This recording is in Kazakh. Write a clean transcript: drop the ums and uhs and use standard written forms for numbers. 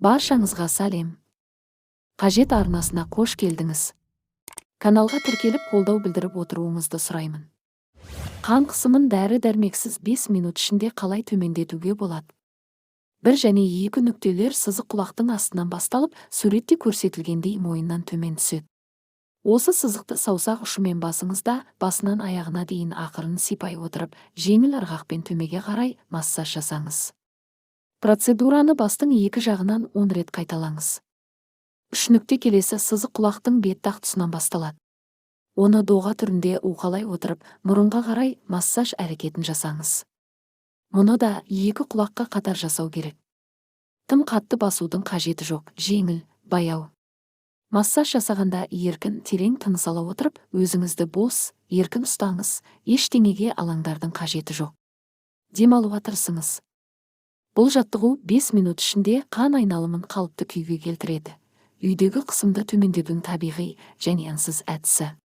Баршаңызға сәлем. Қажет арнасына қош келдіңіз. Каналға тіркеліп қолдау білдіріп отыруыңызды сұраймын. Қан қысымын дәрі-дәрмексіз 5 минут ішінде қалай төмендетуге болады? 1 және 2 нүктелер сызық құлақтың астынан басталып, суретте көрсетілгендей мойыннан төмен түседі. Осы сызықты саусақ ұшымен басыңызда, басынан аяғына дейін ақырын сипай отырып, жеңіл ырғақпен төмеге қарай массаж жасаңыз. Процедураны бастың екі жағынан 10 рет қайталаңыз. 3 нүкте келесі сызық құлақтың беттақ тұсынан басталады. Оны доға түрінде уқалай отырып, мұрынға қарай массаж әрекетін жасаңыз. Мұны да 2 құлаққа қатар жасау керек. Тым қатты басудың қажеті жоқ, жеңіл, баяу. Массаж жасағанда еркін, терең тыныс ала отырып, өзіңізді бос, еркін ұстаңыз, ештеңеге алаңдардың қажеті жоқ. Демалуға тырысыңыз. Бұл жаттығу 5 минут ішінде қан айналымын қалыпты күйге келтіреді. Үйдегі қысымды төмендетудің табиғи және ансыз әдісі.